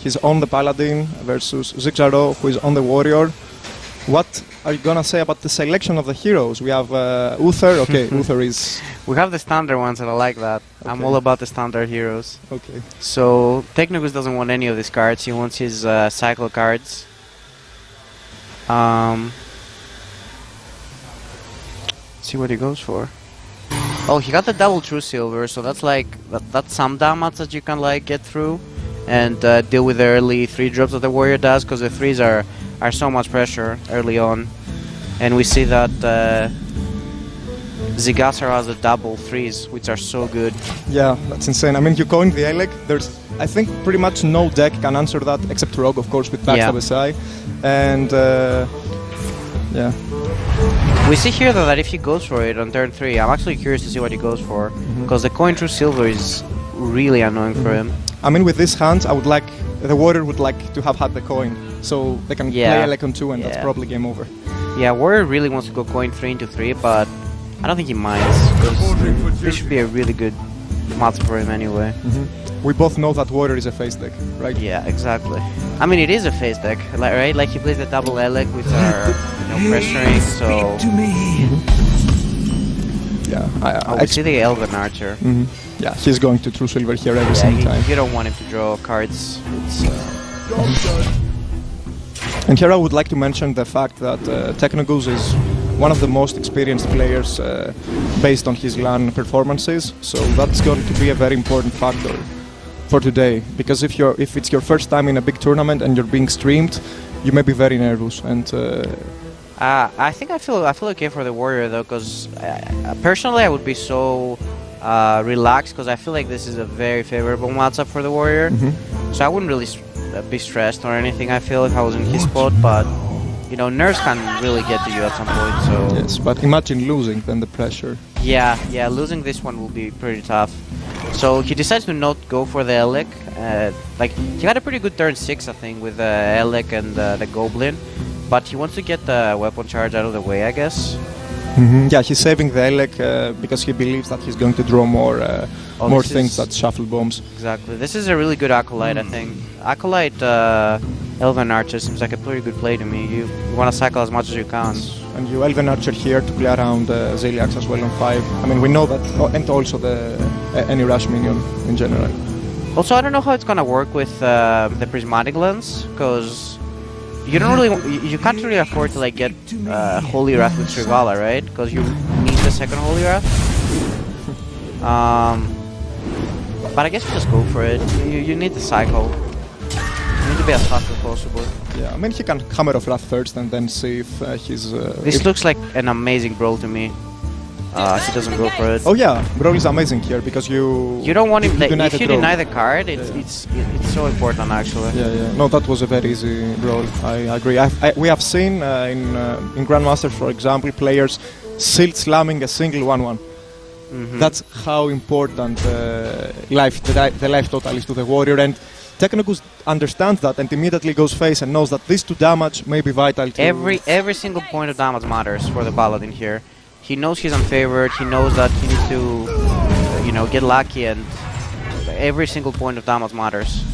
He's on the Paladin versus ZIGASARO, who is on the Warrior. What are you gonna say about the selection of the heroes? We have Uther. Okay, Uther is... We have the standard ones and I like that. Okay. I'm all about the standard heroes. Okay. So TECHNOGOOSE doesn't want any of these cards. He wants his cycle cards. See what he goes for. Oh, he got the double True Silver, so that's like that's some damage that you can like get through and deal with the early 3 drops that the Warrior does, because the 3s are so much pressure early on, and we see that ZIGASARO has the double 3s, which are so good. Yeah, that's insane. I mean, you coined the ELEC. There's, I think, pretty much no deck can answer that except Rogue, of course, with Backstab SI, and yeah. We see here though that if he goes for it on turn 3, I'm actually curious to see what he goes for, because the coin True Silver is really annoying for him. I mean, with this hand, I would like, the Warrior would like to have had the coin, so they can play Elec on 2 and that's probably game over. Yeah, Warrior really wants to go coin 3 into 3, but I don't think he minds, because this should be a really good match for him anyway. We both know that Warrior is a face deck, right? Yeah, exactly. I mean, it is a face deck, right? Like he plays the double Elec, which are pressuring, so... Yeah, I see the Elven Archer. Yeah, he's going to True Silver here every single time. You don't want him to draw cards. It's, And here I would like to mention the fact that TECHNOGOOSE is one of the most experienced players based on his LAN performances, so that's going to be a very important factor for today, because if it's your first time in a big tournament and you're being streamed, you may be very nervous. And I think I feel okay for the Warrior though, because personally I would be so relaxed, because I feel like this is a very favorable matchup for the Warrior. So I wouldn't really be stressed or anything, I feel, if I was in his spot, but you know, nerves can really get to you at some point, so... Yes, but imagine losing, then the pressure. Yeah, losing this one will be pretty tough. So he decides to not go for the Elec. Like, he had a pretty good turn 6, I think, with the Elec and the Goblin, but he wants to get the weapon charge out of the way, I guess. Yeah, he's saving the Elec because he believes that he's going to draw more things that shuffle bombs. Exactly. This is a really good Acolyte, I think. Acolyte Elven Archer seems like a pretty good play to me. You want to cycle as much as you can. And you Elven Archer here to play around Ziliax as well on 5. I mean, we know that, and also any rush minion in general. Also, I don't know how it's gonna work with the Prismatic Lens, because you don't really, you can't really afford to like get Holy Wrath with Trivala, right? Because you need the second Holy Wrath. But I guess you just go for it. You need the cycle. You need to be as fast as possible. Yeah, I mean, he can Hammer of Wrath first and then see if he's... This looks like an amazing Brawl to me. He doesn't go for it. Oh yeah, Brawl is amazing here because you don't want him. If you deny the card, it's so important actually. Yeah. No, that was a very easy Brawl. I agree. We have seen in Grandmasters, for example, players Silt slamming a single 1/1. That's how important the life total is to the Warrior, and TECHNOGOOSE understands that and immediately goes face and knows that these 2 damage may be vital to... Every single point of damage matters for the Paladin here. He knows he's unfavored, he knows that he needs to, you know, get lucky, and every single point of damage matters.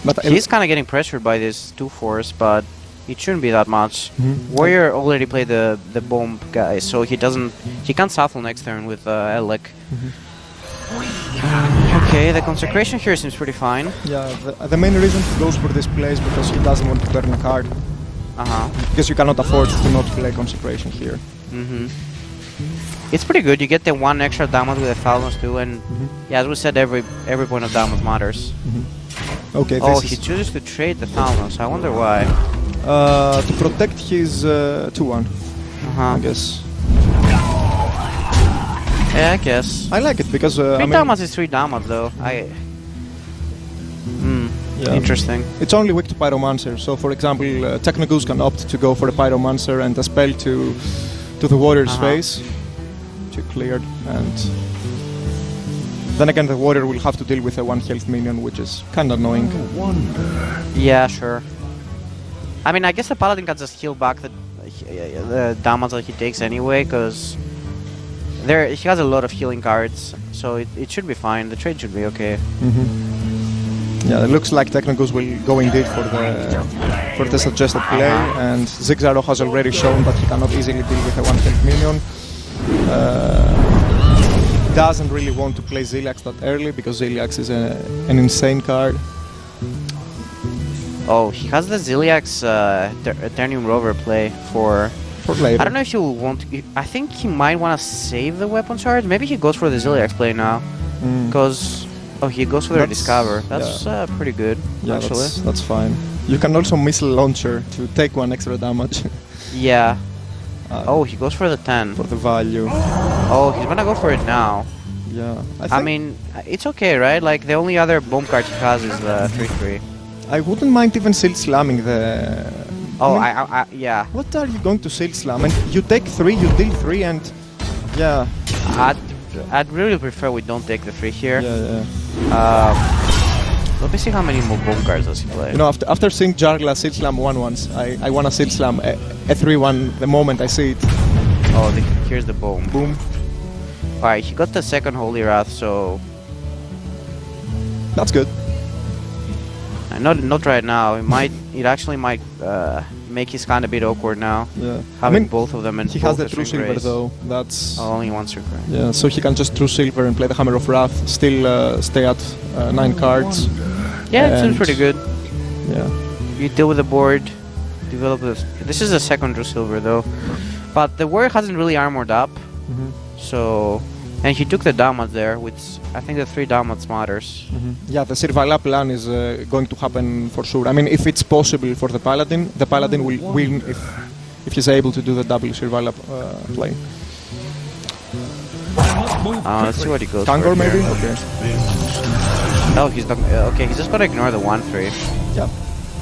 But he's kind of getting pressured by this 2-force, but it shouldn't be that much. Warrior already played the bomb guy, so he can't shuffle next turn with Elec. Okay, the Consecration here seems pretty fine. Yeah, the main reason he goes for this play is because he doesn't want to burn a card. Because you cannot afford to not play Consecration here. It's pretty good. You get the 1 extra damage with the Thalnos too, and yeah, as we said, every point of damage matters. Okay. He chooses to trade the Thalnos. I wonder why. To protect his 2/1. I guess. Yeah, I guess. I like it because 3 damage is 3 damage though. Yeah. Interesting. It's only weak to Pyromancer, so for example, TECHNOGOOSE can opt to go for a Pyromancer and a spell to the Warrior's face, to cleared, and then again the Warrior will have to deal with a 1 health minion, which is kind of annoying. Yeah, sure. I mean, I guess the Paladin can just heal back the damage that he takes anyway, because He has a lot of healing cards, so it should be fine. The trade should be okay. Yeah, it looks like TECHNOGOOSE will go indeed for the suggested play, and ZIGASARO has already shown that he cannot easily deal with a one-hit minion. Doesn't really want to play Ziliax that early because Ziliax is an insane card. Oh, he has the Ziliax Eternium Rover play for later. I don't know if he will want to. I think he might want to save the weapon charge. Maybe he goes for the Ziliax play now. Because he goes for the Discover. That's pretty good, actually. That's fine. You can also missile launcher to take 1 extra damage. Yeah. He goes for the 10. For the value. Oh, he's gonna go for it now. Yeah. I mean, it's okay, right? Like, the only other bomb card he has is the 3/3. I wouldn't mind even shield slamming the... yeah. What are you going to shield slam? And you take 3, you deal 3, and... Yeah. I'd really prefer we don't take the 3 here. Yeah. Let me see how many more bomb cards does he play. You know, after seeing Jargla shield slam 1/1s, I wanna shield slam a 3/1 the moment I see it. Oh, here's the bomb. Boom. Alright, he got the second Holy Wrath, so... That's good. Not right now. It actually might make his hand a bit awkward now. Yeah. Having both of them and he has the true silver though. That's only 1 silver. Yeah, so he can just true silver and play the Hammer of Wrath, still stay at 9 cards. Yeah, it seems pretty good. Yeah. You deal with the board, develop this. This is the second true silver though, but the warrior hasn't really armored up, so. And he took the damage there, which I think the 3 damage matters. Yeah, the Sirvala plan is going to happen for sure. I mean, if it's possible for the Paladin will win if he's able to do the double Sirvala play. Let's see what he goes Kangor for maybe? here. Okay. Oh, he's not, okay, he's just gonna ignore the 1/3. Yeah.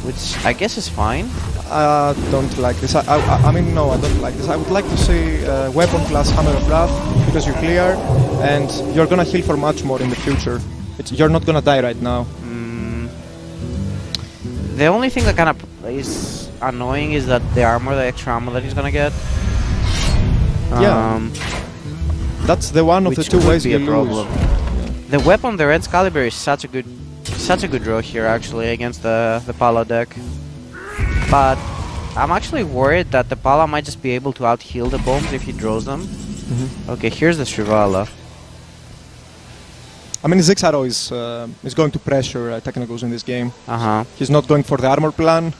Which I guess is fine. I don't like this. I mean, no, I don't like this. I would like to see weapon plus Hammer of Wrath because you clear and you're gonna heal for much more in the future. You're not gonna die right now. The only thing that kind of is annoying is that the extra armor that he's gonna get. Yeah. That's the one of the two ways you lose. The weapon, the Red Excalibur, is such a good draw here actually against the Pala deck. But I'm actually worried that the Pala might just be able to out-heal the bombs if he draws them. Okay, here's the Shrivala. I mean, ZIGASARO is going to pressure TECHNOGOOSE in this game. He's not going for the armor plan.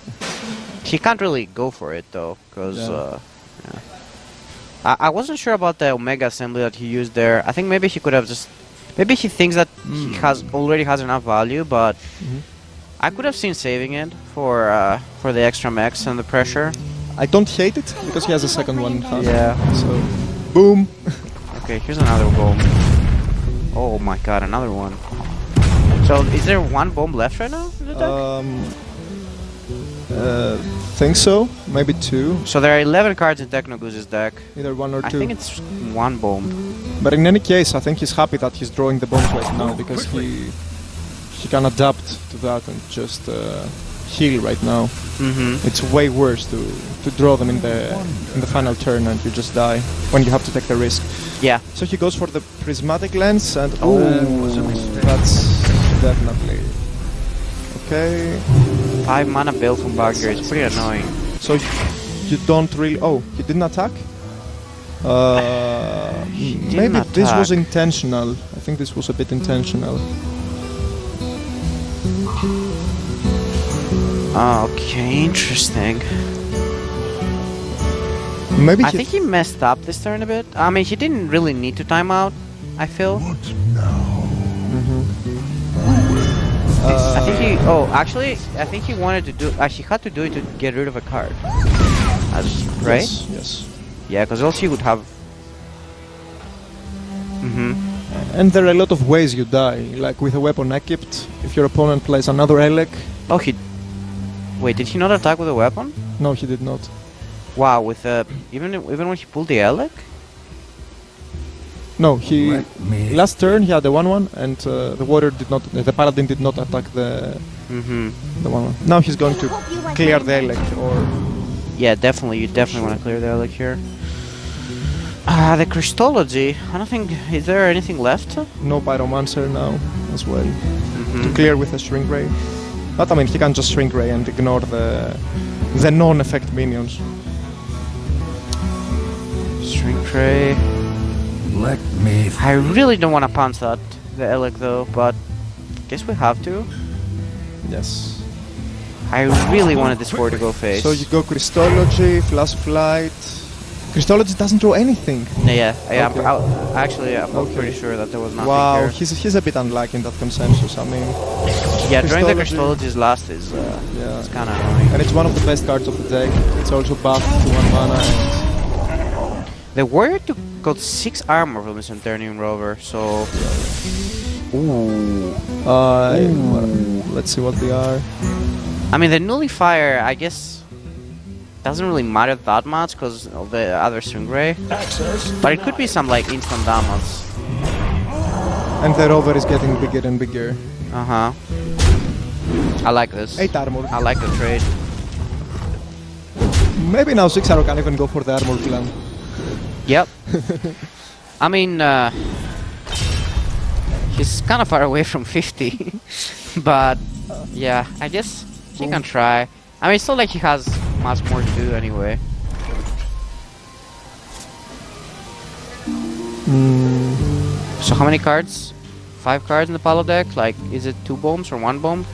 He can't really go for it though, because I wasn't sure about the Omega assembly that he used there. I think maybe he could have just... Maybe he thinks that he already has enough value, but I could have seen saving it for the extra mechs and the pressure. I don't hate it because he has a second one. Yeah. So, boom. Okay, here's another bomb. Oh my god, another one. So, is there 1 bomb left right now in the deck? Think so. Maybe 2. So there are 11 cards in TECHNOGOOSE's deck. Either 1 or 2. I think it's 1 bomb. But in any case, I think he's happy that he's drawing the bombs right now because he can adapt to that and just heal right now. It's way worse to draw them in the final turn and you just die when you have to take the risk. Yeah. So he goes for the prismatic lens and that's definitely okay. 5 mana bill from Bagger is pretty annoying. So you don't really... Oh, he didn't attack? Maybe this was intentional. I think this was a bit intentional. Okay, interesting. Maybe I think he messed up this turn a bit. I mean, he didn't really need to time out, I feel. I think he... Oh, actually, I think he wanted to do... he had to do it to get rid of a card. Right? Yes. Yeah, because else he would have... And there are a lot of ways you die. Like with a weapon equipped, if your opponent plays another Elec... Oh, he... Wait, did he not attack with a weapon? No, he did not. Wow, with even when he pulled the Elec? No, he... Last turn he had the 1/1 and the warrior did not... The paladin did not attack the 1/1. Now he's going to clear the Elec or... Yeah, definitely. You definitely want to clear the Elec here. The Christology. I don't think. Is there anything left? No Pyromancer now as well. To clear with a Shrink Ray. But I mean, he can just Shrink Ray and ignore the non-effect minions. Shrink Ray. Let me. I really don't want to punch that, the Elec though, but guess we have to. Yes. I really wanted this war to go face. So you go Christology, Flash of Light. Christology doesn't draw anything. Yeah, I'm Okay. pretty sure that there was nothing Wow, here. he's a bit unlucky in that consensus. I mean, Yeah, drawing the Christology- Christology's last is yeah. it's kind of annoying. And it's one of the best cards of the deck. It's also buffed to 1 mana and The warrior got 6 armor from the Centurion Rover, so... Ooh. let's see what they are. I mean, the Nullifier, I guess, doesn't really matter that much because of the other String Ray. But it could be some, like, instant damage. And the rover is getting bigger and bigger. Uh-huh. I like this. 8 armor. I like the trade. Maybe now ZIGASARO can even go for the armor plan. Yep. I mean, he's kind of far away from 50. But, yeah, I guess he can try. I mean, it's not like he has much more to do anyway. So how many cards? 5 cards in the Palo deck? Like, is it 2 bombs or 1 bomb?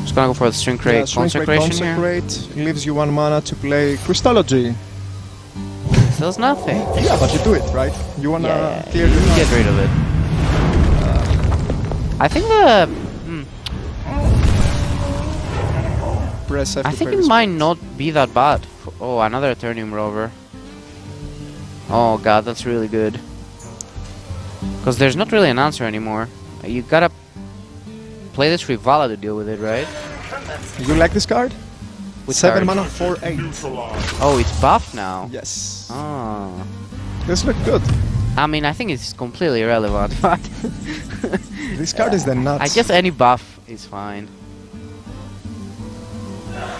Just gonna go for the String Crate Consecration here. Consecrate leaves you 1 mana to play Christology. Does nothing. Yeah, but you do it, right? You wanna clear you your get rid of it. I think the... press F I to think play it this might card. not be that bad. Oh, another Eternium Rover. Oh god, that's really good. Because there's not really an answer anymore. You gotta play this Rivala to deal with it, right? You like this card? Which 7 card? mana, 4/8. Oh, it's buffed now. Yes. Oh. This look good. I mean, I think it's completely irrelevant, but... This card is the nuts. I guess any buff is fine.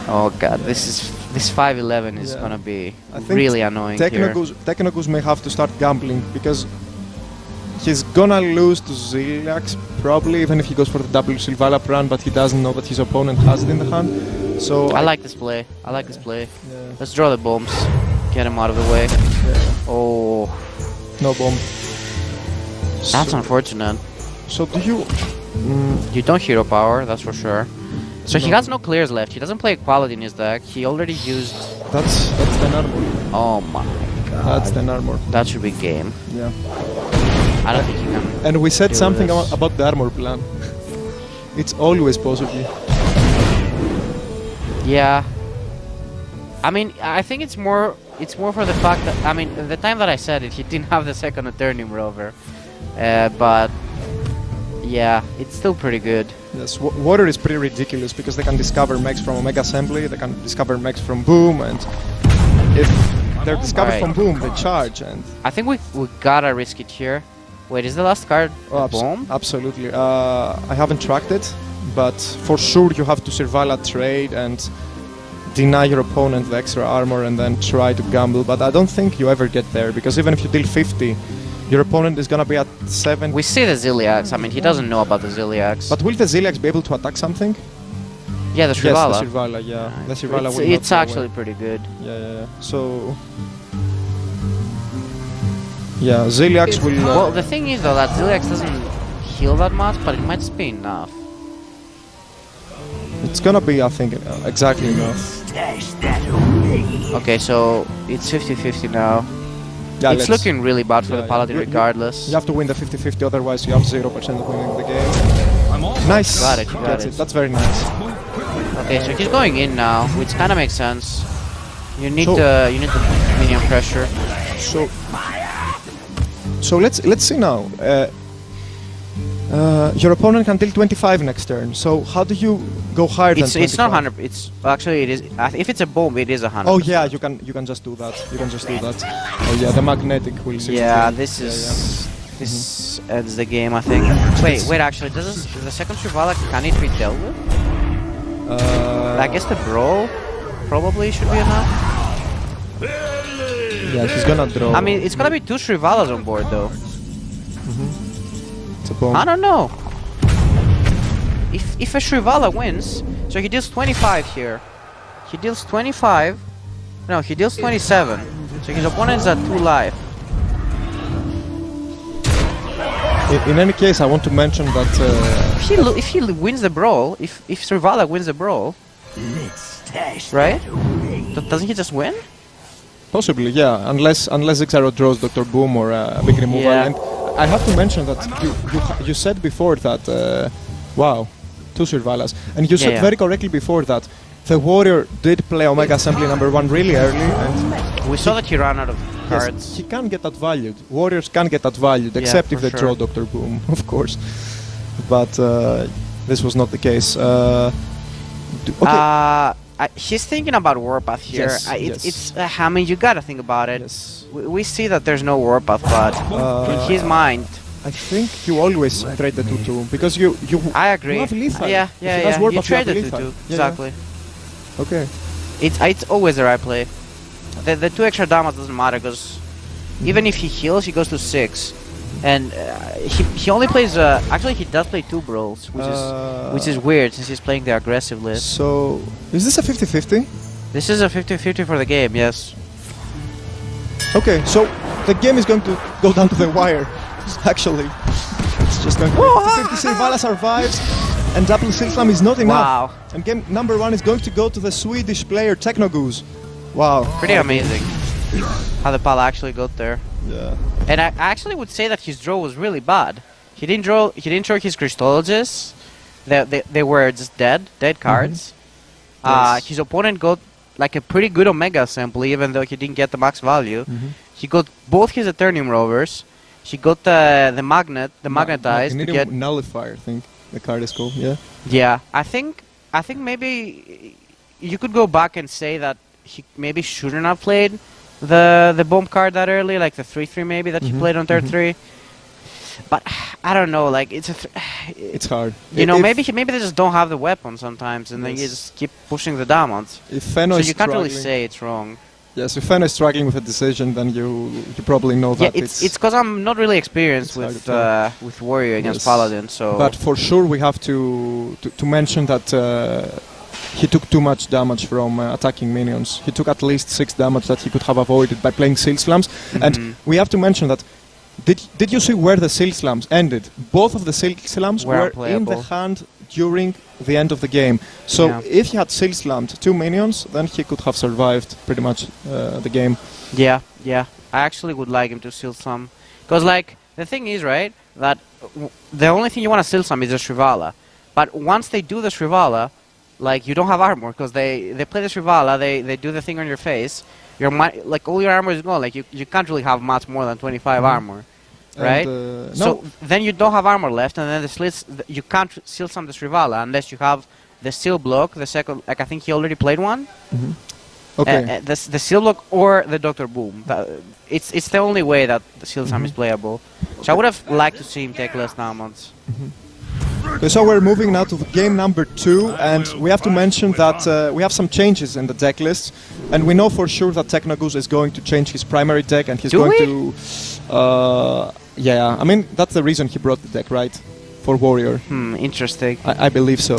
Oh god, this 511 is Yeah. gonna be I think really annoying here. TECHNOGOOSE may have to start gambling because he's gonna lose to Ziliax probably, even if he goes for the double Sylvala run, but he doesn't know that his opponent has it in the hand. So I like this play. I like this play. Yeah. Let's draw the bombs. Get him out of the way. Yeah. Oh, No bomb. that's so, unfortunate. so do you? You don't hero power, that's for sure. So he No. has no clears left. He doesn't play Quality in his deck. He already used... That's the armor. Oh my god. That's the armor. That should be game. Yeah. I don't think he can... And we said do something this. about the armor plan. It's always possible. Yeah. I mean, I think it's more for the fact that... I mean, the time that I said it, he didn't have the second Eternium Rover. But... Yeah, it's still pretty good. Yes, Water is pretty ridiculous because they can discover mechs from Omega Assembly, they can discover mechs from Boom, and if they're discovered Right. from Boom, they charge, and... I think we gotta risk it here. Wait, is the last card a bomb? Absolutely. I haven't tracked it, but for sure you have to Sylvala trade and deny your opponent the extra armor and then try to gamble, but I don't think you ever get there, because even if you deal 50, your opponent is gonna be at 7. We see the Ziliax. I mean, he doesn't know about the Ziliax. But will the Ziliax be able to attack something? yeah, the Srivala. Yes, the Sylvala, yeah. The Sylvala will It's not go actually away. pretty good. Yeah. So... Yeah, Ziliax will... Well, the thing is though that Ziliax doesn't heal that much, but it might just be enough. It's gonna be, I think, exactly enough. Okay, so it's 50-50 now. Yeah, It's looking really bad for Yeah, the Paladin you- regardless. You have to win the 50-50, otherwise you have 0% of winning the game. Nice! Got it, you got That's it. That's very nice. Okay, so he's going in now, which kind of makes sense. You need So- the minion pressure. So let's see now. Your opponent can deal 25 next turn. So how do you go higher than 25? It's not 100. It's actually it is. If it's a bomb, it is 100. Oh yeah, you can just do that. You can just do that. Oh yeah, the magnetic will see. Yeah, this is this ends the game, I think. Wait. Actually, does the second Srivala, can it be dealt with? I guess the brawl probably should be enough. Yeah, he's gonna draw. I mean, it's gonna be 2 Shrivalas on board though. It's a bomb. I don't know. If a Shrivala wins, so he deals 25 here. He deals 25. No, he deals 27. So his opponent's at 2 life. In any case, I want to mention that If he wins the brawl, if Shrivala wins the brawl, right? Doesn't he just win? possibly, yeah, unless ZIGASARO draws Dr. Boom or a big removal. Yeah. And I have to mention that you said before that, wow, 2 Shrivalas, and you said very correctly before that the warrior did play Omega Assembly #1 really early, and We saw that he ran out of cards. yes, he can get that valued. Warriors can get that valued, except for if they sure. draw Dr. Boom, of course. But this was not the case. Okay. He's thinking about Warpath here. Yes, yes. It's I mean, you gotta think about it. Yes. We see that there's no Warpath, but in his mind, I think you always trade the 2-2 because you I agree. You have lethal. Yeah, If he has yeah. You Warpath, trade have the lethal. 2-2. Yeah, yeah. Exactly. Okay. It's always the right play. The 2 extra damage doesn't matter because even if he heals, he goes to 6, and he only plays. Actually, he does play 2 brawls, which is weird since he's playing the aggressive list. So is this a 50-50? This is a 50-50 for the game. Yes. Okay, so the game is going to go down to the wire. Actually, it's just going to be 50-50. Shrivala survives, and double Silslam is not enough. Wow. And game #1 is going to go to the Swedish player TECHNOGOOSE. Wow. Pretty amazing how the pal actually got there. Yeah. And I actually would say that his draw was really bad. He didn't draw his Crystologists. They were just dead cards. Yes. His opponent got like a pretty good Omega Assembly, even though he didn't get the max value. He got both his Eternium Rovers. He got the Magnetized to get Nullifier, I think the card is called. Yeah. Yeah, I think maybe you could go back and say that he maybe shouldn't have played the bomb card that early, like the 3/3 maybe that he played on turn 3. But I don't know, like It's hard. You know, maybe they just don't have the weapon sometimes, and then you just keep pushing the damage. If Feno So is you can't really struggling- say it's wrong. Yes, if Feno is struggling with a decision, then you probably know Yeah, that it's because I'm not really experienced it's hard to with Warrior against Yes. Paladin, so. But for sure, we have to mention that he took too much damage from attacking minions. He took at least 6 damage that he could have avoided by playing Seal Slams. And we have to mention that. Did you see where the Seal Slams ended? Both of the Seal Slams were in the unplayable. hand during the end of the game. So if he had Seal Slammed 2 minions, then he could have survived pretty much the game. Yeah. I actually would like him to seal some. Because, like, the thing is, right, that the only thing you want to seal some is the Shrivala. But once they do the Shrivala, like, you don't have armor. Because they play the Shrivala, they do the thing on your face. Like, all your armor is gone. Like, you can't really have much more than 25 armor. Right? So then you don't have armor left, and then the slits, you can't seal some the Shrivala unless you have the seal block, the second, like I think he already played one. Okay. The seal block or the Dr. Boom. It's the only way that the seal slam is playable. So I would have liked to see him take less damage. Okay, so we're moving now to the game #2, and we have to mention that we have some changes in the deck list, and we know for sure that TECHNOGOOSE is going to change his primary deck, and he's going to. Yeah, I mean that's the reason he brought the deck, right? For Warrior. Interesting. I believe so.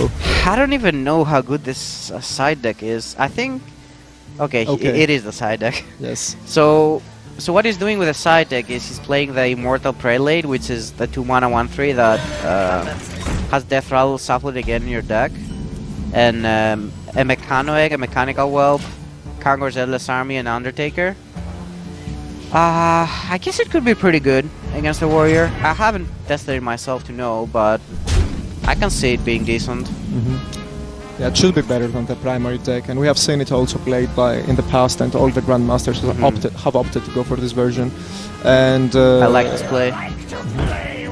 I don't even know how good this side deck is. I think. Okay. It is the side deck. Yes. So what he's doing with the side deck is he's playing the Immortal Prelate, which is the 2-mana 1/3 that has Death Rattle shuffled again in your deck, and a Mechano Egg, a Mechanical Whelp, Kangor's Endless Army, and Undertaker. I guess it could be pretty good against the Warrior. I haven't tested it myself to know, but I can see it being decent. Yeah, it should be better than the primary deck, and we have seen it also played in the past, and all the Grandmasters have opted to go for this version. And I like this play.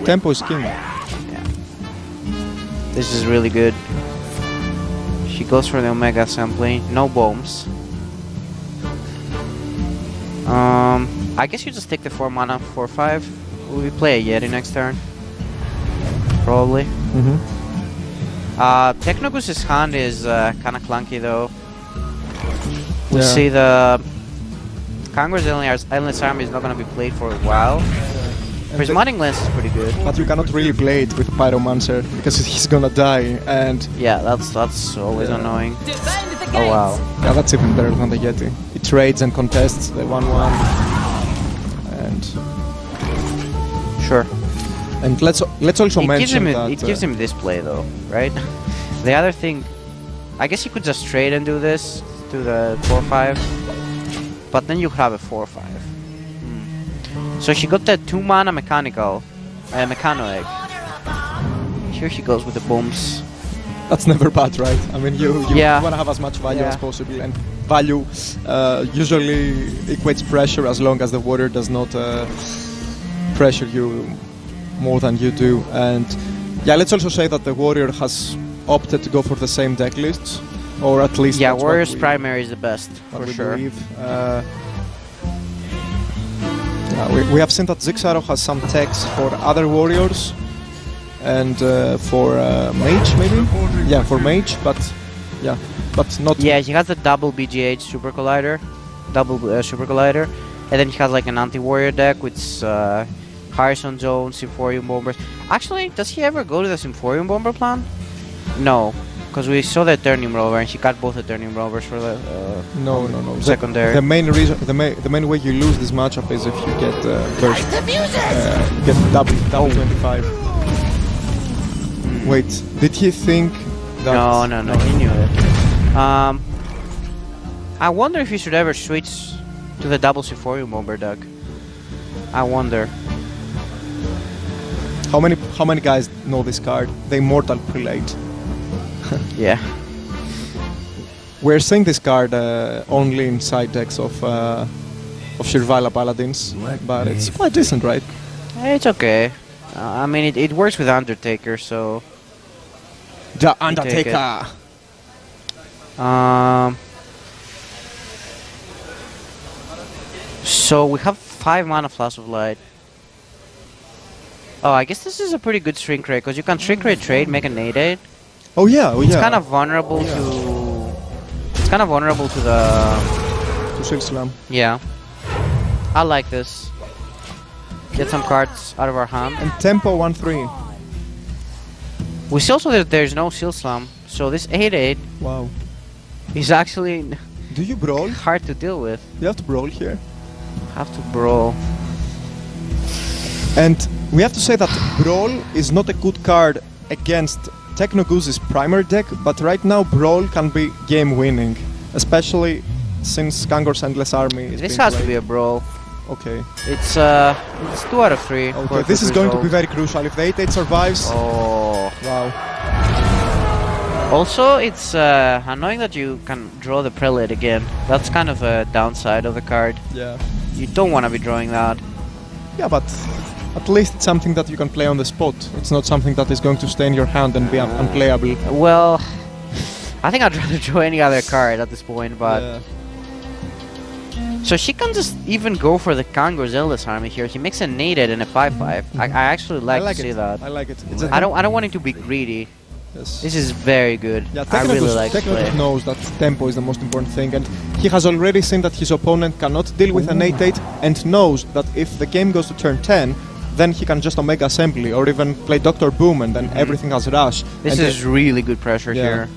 Tempo is king. This is really good. She goes for the Omega Assembly, no bombs. I guess you just take the 4 mana 4/5. Will we play a Yeti next turn? Probably. TECHNOGOOSE's hand is kind of clunky though. We see Kangor's Endless Army is not going to be played for a while. Prismatic Lens is pretty good. But you cannot really play it with Pyromancer because he's gonna die, and yeah, that's always annoying. Oh wow. Yeah, that's even better than the Yeti. It trades and contests the 1/1, and sure. And let's also mention that it gives him this play though, right? The other thing, I guess you could just trade and do this to the 4/5, but then you have a 4/5. So she got that 2 mana Mechano Egg. Here she goes with the bombs. That's never bad, right? I mean, you yeah. want to have as much value as possible, and value usually equates pressure as long as the warrior does not pressure you more than you do. And yeah, let's also say that the warrior has opted to go for the same deck lists, or at least yeah, warrior's primary is the best for sure. We have seen that ZIGASARO has some techs for other warriors and for mage maybe? Yeah, for mage, but not... Yeah, he has a double BGH Super Collider, and then he has like an anti-warrior deck with Hearthstone Zone, Symphorium Bombers. Actually, does he ever go to the Symphorium Bomber plan? No, because we saw the Turning Rover and he got both the Turning Rovers for the no. secondary. The main reason, the main way you lose this matchup is if you get burst, get double 25. Wait, did he think that? No, he knew it. I wonder if he should ever switch to the double Symphorium Bomber deck. I wonder. How many guys know this card? The Immortal Prelate. Yeah. We're seeing this card only in side decks of Shirvala Paladins, but it's quite decent, right? It's okay. I mean, it works with Undertaker, so... The Undertaker! So we have 5 mana Flash of Light. Oh, I guess this is a pretty good Shrink Ray, because you can Shrink Ray trade, make an 8/8. Oh yeah, It's kind of vulnerable to... It's kind of vulnerable to the... To Shield Slam. Yeah. I like this. Get some cards out of our hand. And tempo 1/3. We see also that there's no Shield Slam, so this 8/8 Wow. is actually Do you brawl? hard to deal with. You have to brawl here. Have to brawl. And we have to say that Brawl is not a good card against TECHNOGOOSE's primary deck, but right now Brawl can be game-winning, especially since Kangor's Endless Army is This being has to played. be a brawl. Okay. It's 2 out of 3. Okay, this is going to be very crucial. If the 8/8 survives... Oh. Wow. Also, it's annoying that you can draw the Prelate again. That's kind of a downside of the card. Yeah. You don't want to be drawing that. Yeah, but at least it's something that you can play on the spot. It's not something that is going to stay in your hand and be unplayable. Well, I think I'd rather draw any other card at this point, but... Yeah. So she can just even go for the Kangor's Endless Army here. He makes an 8/8 and a 5/5. I actually like to see that. I like it. I don't want him to be greedy. Yes. This is very good. Yeah, I really like this play. TECHNOGOOSE knows that tempo is the most important thing, and he has already seen that his opponent cannot deal with an 8/8, and knows that if the game goes to turn 10, then he can just Omega Assembly or even play Dr. Boom, and then everything has rush. This and is really good pressure yeah. here.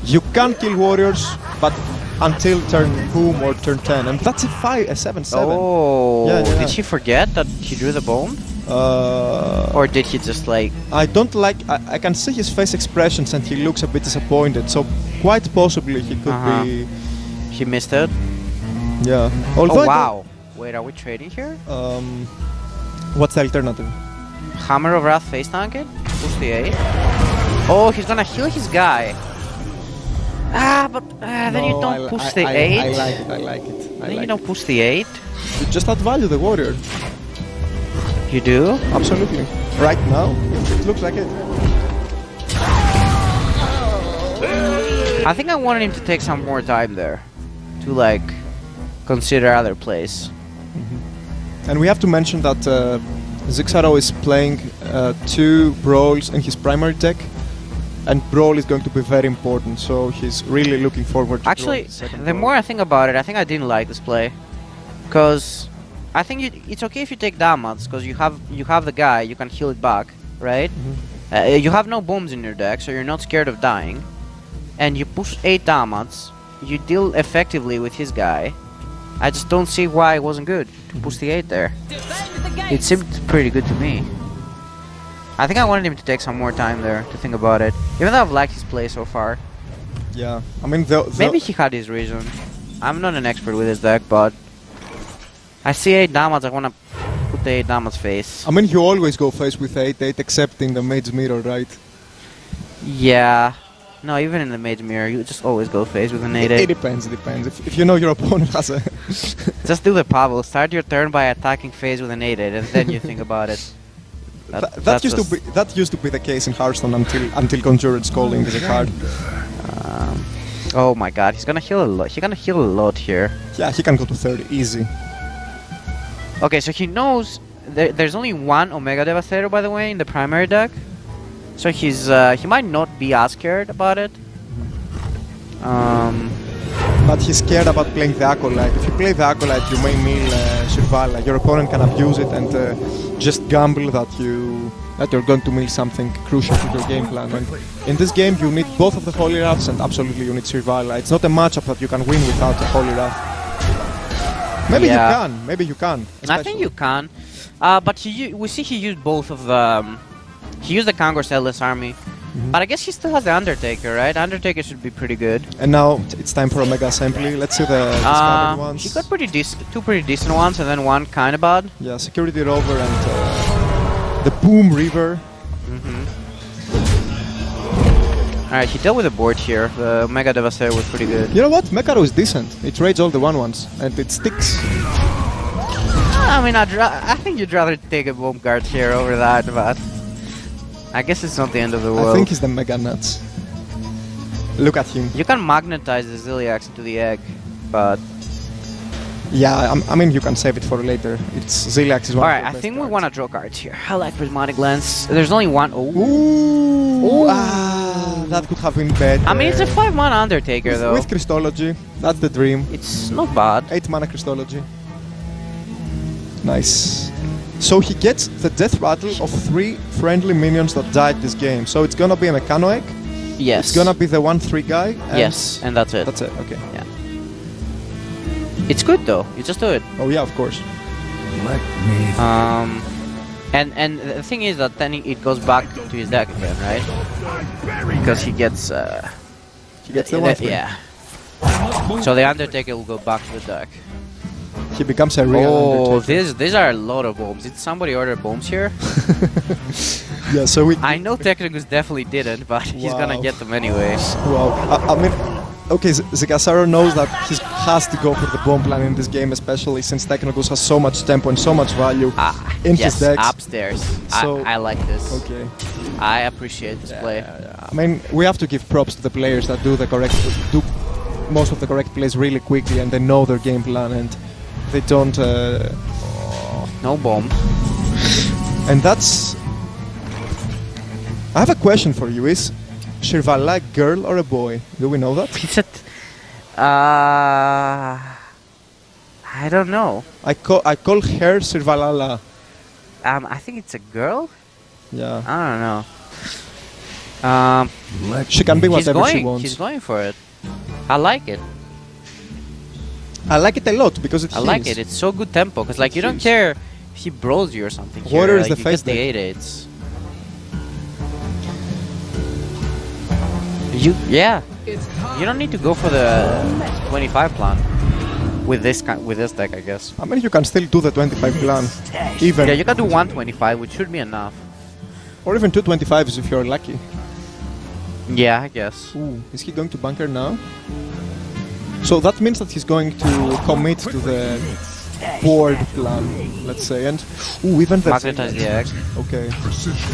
You can kill warriors, but until turn Boom or turn 10, and that's a 7/7. Oh, Yeah. did she forget that he drew the bomb? Or did he just like... I don't like... I can see his face expressions and he looks a bit disappointed, so quite possibly he could be... He missed it? Yeah. Although Oh wow. Wait, are we trading here? What's the alternative? Hammer of Wrath face tank it? Push the 8. Oh, he's gonna heal his guy. But then you don't push the 8. I like it. Then you don't push the 8. You just add value the warrior. You do? Absolutely. Right now, it looks like it. I think I wanted him to take some more time there. To like, consider other plays. And we have to mention that ZIGASARO is playing 2 Brawls in his primary deck. And Brawl is going to be very important, so he's really looking forward to Actually, the second the Brawl. more I think about it, I think I didn't like this play. Because I think it's okay if you take damage, because you have the guy, you can heal it back, right? You have no bombs in your deck, so you're not scared of dying. And you push 8 damage, you deal effectively with his guy. I just don't see why it wasn't good to push the 8 there. It seemed pretty good to me. I think I wanted him to take some more time there to think about it. Even though I've liked his play so far. Yeah, I mean, maybe he had his reason. I'm not an expert with his deck, but I see 8 damage, I want to put the 8 damage face. I mean, you always go face with 8 except in the Mage Mirror, right? Yeah. No, even in the Mage Mirror, you just always go face with an 8-8. It depends. If you know your opponent has a... Just do the Pavel. Start your turn by attacking phase with an 8-8, and then you think about it. That used to be the case in Hearthstone until Conjured's Calling is a card. Oh my god, he's gonna heal a lot. He's gonna heal a lot here. Yeah, he can go to 30, easy. Okay, so he knows there's only one Omega Devastator, by the way, in the primary deck. So he might not be as scared about it. But he's scared about playing the Acolyte. If you play the Acolyte, you may mill Shirvala. Your opponent can abuse it and just gamble that you're going to mill something crucial to your game plan. And in this game, you need both of the Holy Wraths and absolutely you need Shirvala. It's not a matchup that you can win without a Holy Wrath. Maybe you can. Maybe you can. I think you can. But we see he used both of the... He used the Congress Endless Army. But I guess he still has the Undertaker, right? Undertaker should be pretty good. And now it's time for a Mega Assembly. Let's see the discarded ones. He got two pretty decent ones and then one kind of bad. Yeah, Security Rover and the Boom River. Alright, he dealt with the board here. The Mega Devastator was pretty good. You know what? Mekaro is decent. It raids all the 1/1s and it sticks. I mean, I think you'd rather take a Bomb Guard here over that, but... I guess it's not the end of the world. I think he's the Mega Nuts. Look at him. You can magnetize the Ziliax into the egg, but... Yeah, I mean, you can save it for later. Ziliax is one Alright, of the I think we cards. want to draw cards here. I like Prismatic Lens. There's only one... Ooh! That could have been better. I mean, it's a 5-mana Undertaker, though. With Christology. That's the dream. It's not bad. 8-mana Christology. Nice. So he gets the death rattle of 3 friendly minions that died this game. So it's gonna be a Mechano Egg. Yes. It's gonna be the 1/3 guy. And yes, and that's it. That's it, okay. Yeah. It's good though. You just do it. Oh yeah, of course. Let me. And the thing is that then it goes back to his deck again, right? Because he gets He gets the 1/3. yeah. So the Undertaker will go back to the deck. He becomes a real Undertaker. These are a lot of bombs. Did somebody order bombs here? Yeah, so we... I know TECHNOGOOSE definitely didn't, but he's gonna get them anyways. Wow. I mean, okay, ZIGASARO knows that he has to go for the bomb plan in this game, especially since TECHNOGOOSE has so much tempo and so much value in his decks. Upstairs. So, I like this. Okay. I appreciate this play. I mean, we have to give props to the players that do most of the correct plays really quickly and they know their game plan and they don't... No bomb. And that's... I have a question for you. Is Shirvala a girl or a boy? Do we know that? I don't know. I call her Shirvalala. I think it's a girl? Yeah. I don't know. She can be whatever she wants. He's going for it. I like it. I like it a lot because it I like it. It's so good tempo. Because like you don't care if he brawls you or something. Water is like, the face the deck. 8/8s. You don't need to go for the 25 plan with this deck, I guess. I mean, you can still do the 25 plan, even. Yeah, you can do 125, which should be enough. Or even 225s if you're lucky. Yeah, I guess. Ooh, is he going to bunker now? So that means that he's going to commit to the board plan, let's say, and even the Magnetize the egg. Okay.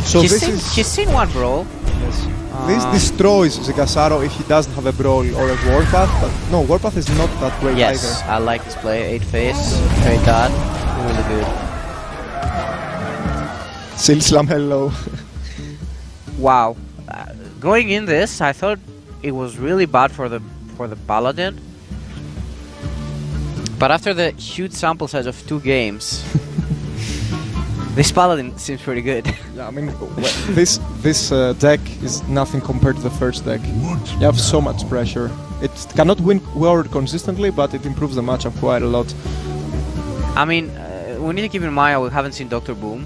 So he's seen one brawl. Yes. This destroys ZIGASARO if he doesn't have a brawl or a warpath, but no, warpath is not that great Yes, either. I like this play. 8 face, trade that, really good. Seal Slam, hello. Wow. Going in this, I thought it was really bad for the Paladin. But after the huge sample size of 2 games, this Paladin seems pretty good. Yeah, I mean, this deck is nothing compared to the first deck. You have so much pressure. It cannot win war consistently, but it improves the matchup quite a lot. I mean, we need to keep in mind we haven't seen Dr. Boom.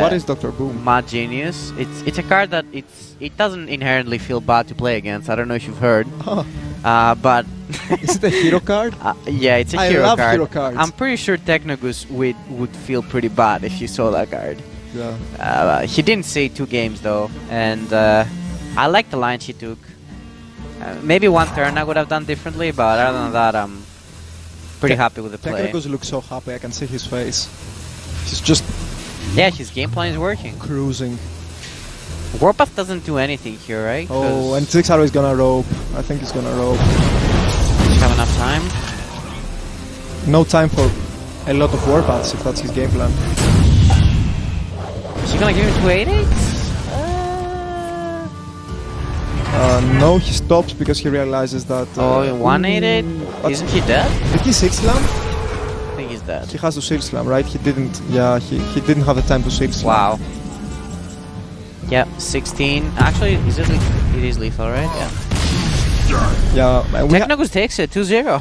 What is Dr. Boom? Mad Genius. It's a card that it doesn't inherently feel bad to play against. I don't know if you've heard. Oh. But Is it a hero card? yeah, it's a I hero love card. hero cards. I'm pretty sure TECHNOGOOSE would feel pretty bad if you saw that card. Yeah. He didn't say 2 games though, and I like the line he took. Maybe 1 turn I would have done differently, but other than that, I'm pretty happy with the play. TECHNOGOOSE looks so happy. I can see his face. He's just Yeah, his game plan is working. cruising. Warpath doesn't do anything here, right? Oh, and ZIGASARO is gonna rope. I think he's gonna rope. Does he have enough time? No time for a lot of warpaths if that's his game plan. Is he gonna give him 2/8? No, he stops because he realizes that. Oh, 1/8? Isn't he dead? Did he shield slam? I think he's dead. He has to shield slam, right? He didn't. Yeah, he didn't have the time to shield slam. Wow. Yep, 16. Actually, is it lethal? It is lethal, right? Yeah. Yeah. TECHNOGOOSE takes it 2-0.